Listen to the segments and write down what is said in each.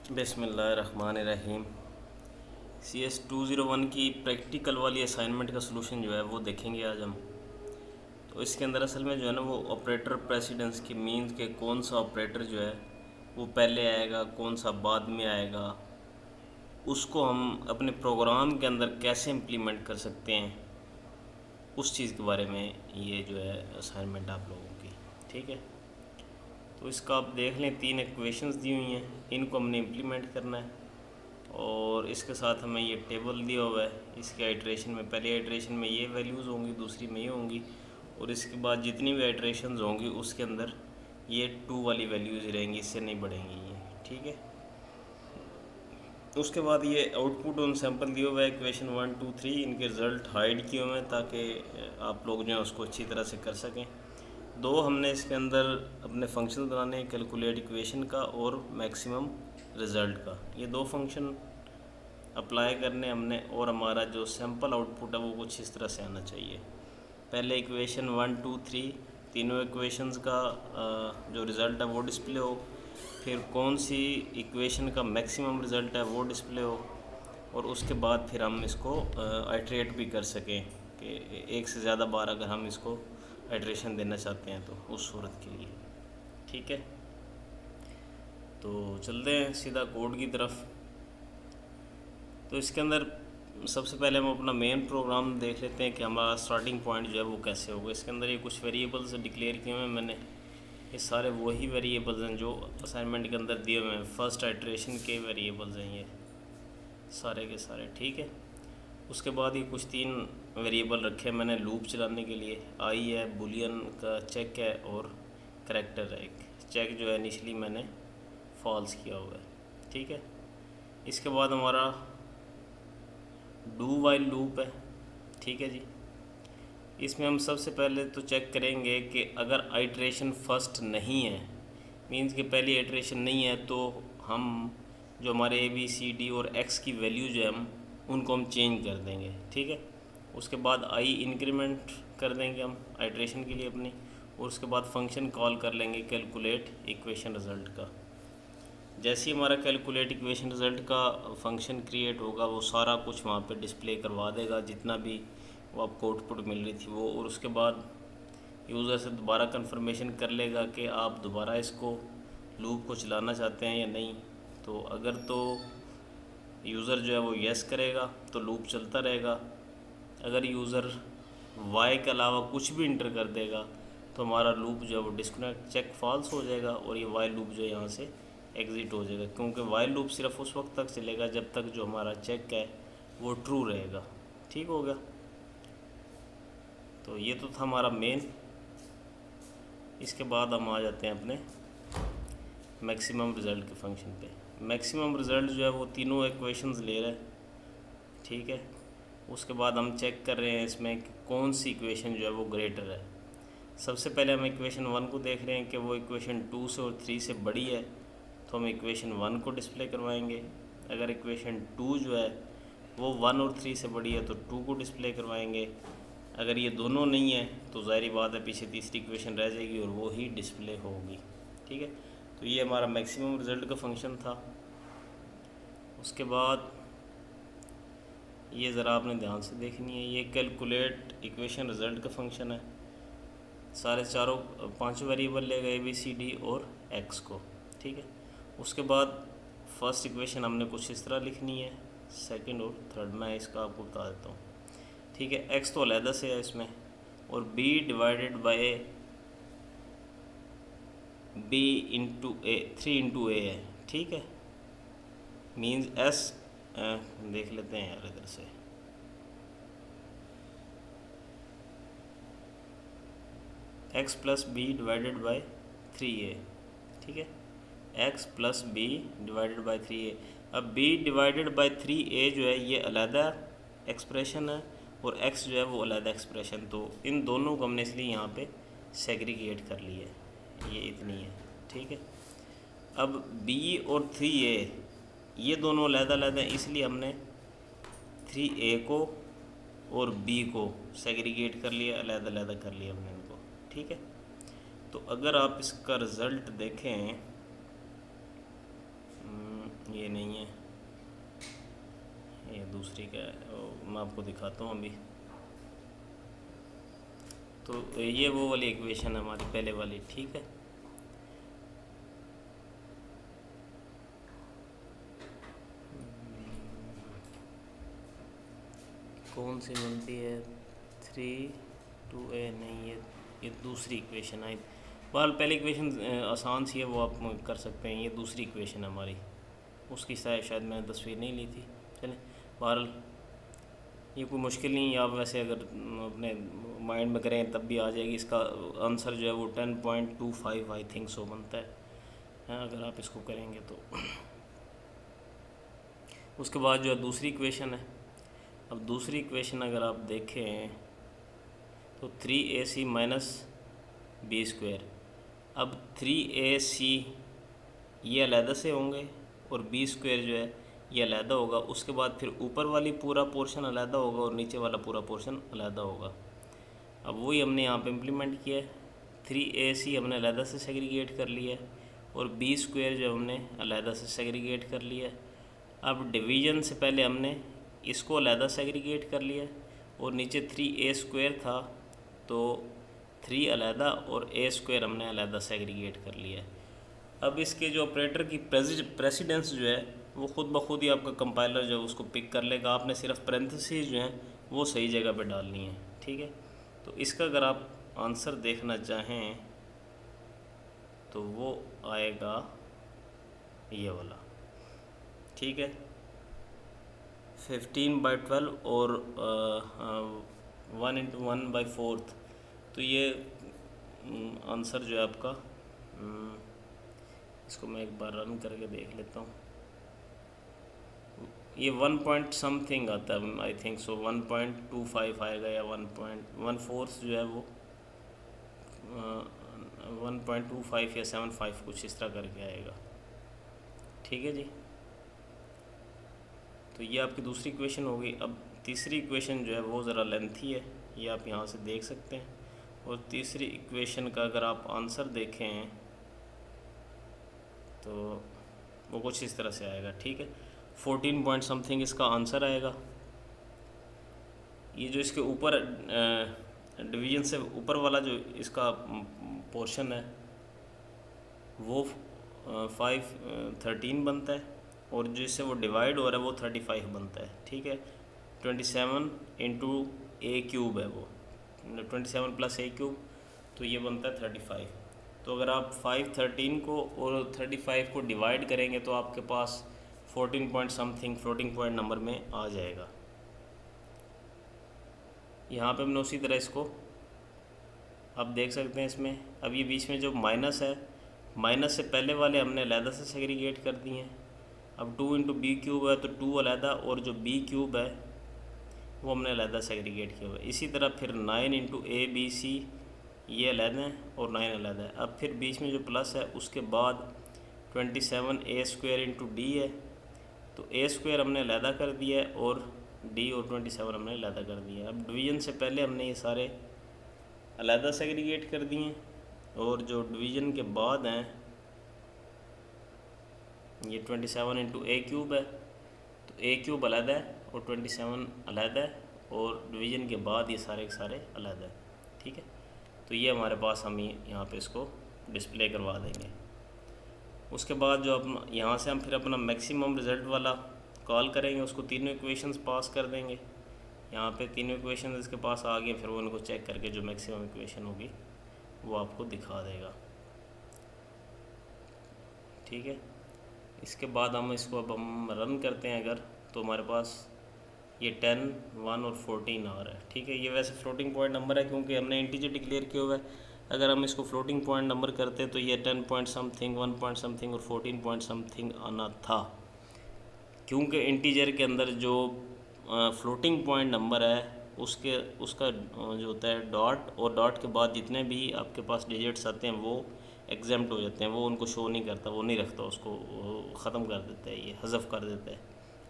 बिस्मिल्लाहिर्रहमानिर्रहीम। CS 201 की practical वाली असाइनमेंट का सलूशन जो है वो देखेंगे आज हम। तो इसके अंदर असल में जो है ना वो ऑपरेटर प्रेसिडेंस की मीन्स के कौन सा ऑपरेटर जो है वो पहले आएगा, कौन सा बाद में आएगा, उसको हम अपने प्रोग्राम के अंदर कैसे इम्प्लीमेंट कर सकते हैं, उस चीज़ के बारे में ये जो है असाइनमेंट आप लोगों की। ठीक है, तो इसका आप देख लें, 3 इक्वेशंस दी हुई हैं, इनको हमने इम्प्लीमेंट करना है। और इसके साथ हमें ये टेबल दिया हुआ है, इसके आइट्रेशन में पहले आइट्रेशन में ये वैल्यूज़ होंगी, दूसरी में ये होंगी, और इसके बाद जितनी भी आइट्रेशंस होंगी उसके अंदर ये 2 वाली वैल्यूज़ रहेंगी, इससे नहीं बढ़ेंगी ये। ठीक है, उसके बाद ये आउटपुट ऑन सैम्पल दिया हुआ है, इक्वेशन 1 2 3, इनके रिज़ल्ट हाइड किए हुए हैं ताकि आप लोग जो है उसको अच्छी तरह से कर सकें। दो हमने इसके अंदर अपने फंक्शन बनाने हैं, कैलकुलेट इक्वेशन का और मैक्सिमम रिज़ल्ट का। ये 2 फंक्शन अप्लाई करने हमने, और हमारा जो सैम्पल आउटपुट है वो कुछ इस तरह से आना चाहिए। पहले इक्वेशन 1 2 3 तीनों इक्वेशंस का जो रिज़ल्ट है वो डिस्प्ले हो, फिर कौन सी इक्वेशन का मैक्सिमम रिज़ल्ट है वो डिस्प्ले हो, और उसके बाद फिर हम इसको आइट्रेट भी कर सकें कि एक से ज़्यादा बार अगर हम इसको आइट्रेशन देना चाहते हैं तो उस सूरत के लिए। ठीक है, तो चलते हैं सीधा कोड की तरफ। तो इसके अंदर सबसे पहले हम अपना मेन प्रोग्राम देख लेते हैं कि हमारा स्टार्टिंग पॉइंट जो है वो कैसे होगा। इसके अंदर ये कुछ वेरिएबल्स डिक्लेयर किए हुए हैं मैंने, ये सारे वही वेरिएबल्स हैं जो असाइनमेंट के अंदर दिए हुए हैं, फर्स्ट आइट्रेशन के वेरिएबल्स हैं ये सारे के सारे। ठीक है, उसके बाद ये कुछ 3 वेरिएबल रखे हैं मैंने लूप चलाने के लिए, आई है, बुलियन का चेक है, और करैक्टर है एक। चेक जो है इनिशली मैंने फॉल्स किया हुआ है। ठीक है, इसके बाद हमारा डू वाइल लूप है। ठीक है जी, इसमें हम सबसे पहले तो चेक करेंगे कि अगर आइट्रेशन फर्स्ट नहीं है, मीन्स कि पहली आइट्रेशन नहीं है, तो हम जो हमारे ABCD और X की वैल्यू जो है उनको हम चेंज कर देंगे। ठीक है, उसके बाद आई इंक्रीमेंट कर देंगे हम आइट्रेशन के लिए अपनी, और उसके बाद फंक्शन कॉल कर लेंगे कैलकुलेट इक्वेशन रिज़ल्ट का। जैसे ही हमारा कैलकुलेट इक्वेशन रिज़ल्ट का फंक्शन क्रिएट होगा वो सारा कुछ वहाँ पे डिस्प्ले करवा देगा, जितना भी वो आपको आउटपुट मिल रही थी वो, और उसके बाद यूज़र से दोबारा कंफर्मेशन कर लेगा कि आप दोबारा इसको लूप को चलाना चाहते हैं या नहीं। तो अगर तो यूज़र जो है वो येस करेगा तो लूप चलता रहेगा, अगर यूज़र वाई के अलावा कुछ भी इंटर कर देगा तो हमारा लूप जो है वो डिस्कनेक्ट चेक फॉल्स हो जाएगा, और ये वाई लूप जो है यहाँ से एग्ज़िट हो जाएगा, क्योंकि वाइल लूप सिर्फ उस वक्त तक चलेगा जब तक जो हमारा चेक है वो ट्रू रहेगा। ठीक हो गया, तो ये तो था हमारा मेन। इसके बाद हम आ जाते हैं अपने मैक्सिमम रिज़ल्ट के फंक्शन पे। मैक्सिमम रिज़ल्ट जो है वो तीनों इक्वेशंस ले रहा है। ठीक है, उसके बाद हम चेक कर रहे हैं इसमें कि कौन सी इक्वेशन जो है वो ग्रेटर है। सबसे पहले हम इक्वेशन 1 को देख रहे हैं कि वो इक्वेशन 2 से और 3 से बड़ी है, तो हम इक्वेशन 1 को डिस्प्ले करवाएंगे। अगर इक्वेशन 2 जो है वो 1 और 3 से बड़ी है तो 2 को डिस्प्ले करवाएंगे। अगर ये दोनों नहीं है तो ज़ाहिर बात है पीछे तीसरी इक्वेशन रह जाएगी और वो ही डिस्प्ले होगी। ठीक है, तो ये हमारा मैक्सिमम रिज़ल्ट का फंक्शन था। उसके बाद ये ज़रा आपने ध्यान से देखनी है, ये कैलकुलेट इक्वेशन रिज़ल्ट का फंक्शन है। सारे चारों 5 वेरिएबल लेगा ABCD और X को। ठीक है, उसके बाद फर्स्ट इक्वेशन हमने कुछ इस तरह लिखनी है, सेकंड और थर्ड मैं इसका आपको बता देता हूँ। ठीक है, X तो अलहदा से है इसमें, और B divided by B into A, 3 into A है। ठीक है, मीन्स S देख लेते हैं यार इधर से, X plus B divided by 3A। ठीक है, X plus B divided by 3A। अब B डिवाइडेड बाई 3A जो है ये अलहदा एक्सप्रेशन है, और X जो है वो अलहदा एक्सप्रेशन, तो इन दोनों को हमने इसलिए यहाँ पे सेग्रीगेट कर लिया है, ये इतनी है। ठीक है, अब B और 3A ये दोनों अलहदा हैं, इसलिए हमने 3A को और B को सेग्रीगेट कर लिया, अलहदा कर लिया हमने इनको। ठीक है, तो अगर आप इसका रिज़ल्ट देखें, ये नहीं है, ये दूसरी का है, मैं आपको दिखाता हूँ अभी। तो ये वो वाली इक्वेशन है हमारी पहले वाली, ठीक है। कौन सी बनती है, 3 2a नहीं, ये दूसरी इक्वेशन आई। बहरहाल पहली इक्वेशन आसान सी है, वो आप कर सकते हैं। ये दूसरी इक्वेशन है हमारी, उसकी शायद मैंने तस्वीर नहीं ली थी। चलें, बहरहाल ये कोई मुश्किल नहीं, आप वैसे अगर अपने माइंड में करें तब भी आ जाएगी। इसका आंसर जो है वो 10.25 आई थिंक सो बनता है अगर आप इसको करेंगे तो। उसके बाद जो है दूसरी इक्वेशन है। अब दूसरी इक्वेशन अगर आप देखें तो 3ac माइनस बी स्क्वायर। अब 3ac ये अलहदा से होंगे और बी स्क्वायर जो है ये अलहदा होगा। उसके बाद फिर ऊपर वाली पूरा पोर्शन अलहदा होगा और नीचे वाला पूरा पोर्शन अलहदा होगा। अब वही हमने यहाँ पे इम्प्लीमेंट किया है। 3ac हमने अलहदा से सेग्रीगेट कर लिया है और बी स्क्वायर जो हमने अलहदा से सेग्रीगेट कर लिया है। अब डिवीज़न से पहले हमने इसको अलहदा सेग्रीगेट कर लिया और नीचे 3a स्क्वायर था तो 3 अलहदा और a स्क्वायर हमने अलहदा सेग्रीगेट कर लिया। अब इसके जो ऑपरेटर की प्रेसिडेंस जो है वो ख़ुद ब खुद ही आपका कंपाइलर जो है उसको पिक कर लेगा। आपने सिर्फ पैरेंथेसिस जो हैं वो सही जगह पे डालनी है, ठीक है। तो इसका अगर आप आंसर देखना चाहें तो वो आएगा ये वाला, ठीक है, 15/12 और 1 × 1/4। तो ये आंसर जो है आपका, इसको मैं एक बार रन करके देख लेता हूँ। ये 1 पॉइंट समथिंग आता है आई थिंक सो, 1.25 आएगा या 1.14 जो है वो 1.25 या 75 कुछ इस तरह करके आएगा, ठीक है जी। तो ये आपकी दूसरी इक्वेशन होगी। अब तीसरी इक्वेशन जो है वो ज़रा लेंथी है, ये आप यहाँ से देख सकते हैं। और तीसरी इक्वेशन का अगर आप आंसर देखें तो वो कुछ इस तरह से आएगा, ठीक है। 14 पॉइंट समथिंग इसका आंसर आएगा। ये जो इसके ऊपर डिवीज़न से ऊपर वाला जो इसका पोर्शन है वो 513 बनता है और जिससे वो डिवाइड हो रहा है वो 35 बनता है, ठीक है। 27 × a³ है वो, 27 + a³, तो ये बनता है 35। तो अगर आप 513 को और 35 को डिवाइड करेंगे तो आपके पास 14 point something floating point number में आ जाएगा। यहाँ पे हमने उसी तरह इसको आप देख सकते हैं इसमें। अब ये बीच में जो माइनस है, माइनस से पहले वाले हमने अलहदा से सेग्रीगेट कर दिए हैं। अब 2 × b³ है तो 2 अलहदा और जो b³ है वो हमने अलहदा सेग्रीगेट किया हुआ है। इसी तरह फिर 9 × a b c ये अलहदा है और 9 अलहदा है। अब फिर बीच में जो प्लस है उसके बाद 27a² × d है, तो a² हमने अलहदा कर दिया है और d और 27 हमने अलहदा कर दिया है। अब डिवीज़न से पहले हमने ये सारे अलहदा सेग्रीगेट कर दिए और जो डिवीज़न के बाद हैं ये 27 × a³ है, तो a³ अलहदा है और 27 अलहदा है और डिवीज़न के बाद ये सारे के सारे अलहदा है, ठीक है। तो ये हमारे पास हम यहाँ पे इसको डिस्प्ले करवा देंगे। उसके बाद जो अपना यहाँ से हम फिर अपना मैक्सिमम रिज़ल्ट वाला कॉल करेंगे, उसको तीनों इक्वेशंस पास कर देंगे। यहाँ पे तीनों इक्वेशन इसके पास आ गए, फिर वो उनको चेक करके जो मैक्सिमम इक्वेशन होगी वो आपको दिखा देगा, ठीक है। इसके बाद हम इसको अब हम रन करते हैं अगर, तो हमारे पास ये 10, 1 और 14 आ रहा है, ठीक है। ये वैसे फ्लोटिंग पॉइंट नंबर है क्योंकि हमने इंटीजर डिक्लेयर किया हुआ है। अगर हम इसको फ्लोटिंग पॉइंट नंबर करते तो ये 10 पॉइंट समथिंग, 1 पॉइंट समथिंग और 14 पॉइंट समथिंग आना था, क्योंकि इंटीजर के अंदर जो फ्लोटिंग पॉइंट नंबर है उसका जो होता है डॉट, और डॉट के बाद जितने भी आपके पास डिजिट्स आते हैं वो एग्जाम्प्ट हो जाते हैं, वो उनको शो नहीं करता, वो नहीं रखता, उसको ख़त्म कर देता है, ये हज़फ कर देता है,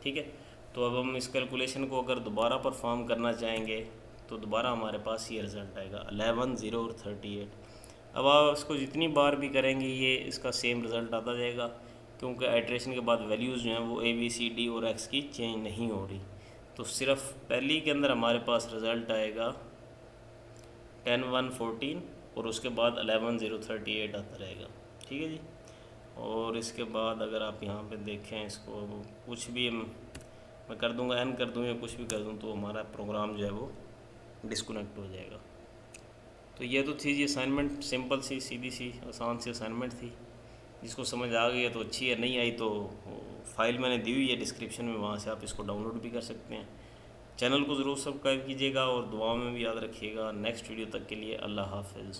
ठीक है। तो अब हम इस कैलकुलेशन को अगर दोबारा परफॉर्म करना चाहेंगे तो दोबारा हमारे पास ये रिज़ल्ट आएगा 11, 0 और 38। अब आप इसको जितनी बार भी करेंगे ये इसका सेम रिज़ल्ट आता जाएगा। क्योंकि आइट्रेशन के बाद वैल्यूज़ जो हैं वो ए बी सी डी और एक्स की चेंज नहीं हो रही। तो सिर्फ पहली के अंदर हमारे पास रिज़ल्ट आएगा 10,114 और उसके बाद 11,038 आता रहेगा। ठीक है जी। और इसके बाद अगर आप यहाँ पे देखें इसको, कुछ भी मैं कर दूँगा, एन कर दूँ या कुछ भी कर दूँ, तो हमारा प्रोग्राम जो है वो डिस्कनेक्ट हो जाएगा। तो ये तो थी जी असाइनमेंट, सिंपल सी सीधी सी आसान सी असाइनमेंट थी। जिसको समझ आ गई है तो अच्छी है, नहीं आई तो फाइल मैंने दी हुई है डिस्क्रिप्शन में, वहाँ से आप इसको डाउनलोड भी कर सकते हैं। चैनल को ज़रूर सब्सक्राइब कीजिएगा और दुआ में भी याद रखिएगा। नेक्स्ट वीडियो तक के लिए अल्लाह हाफ़िज़।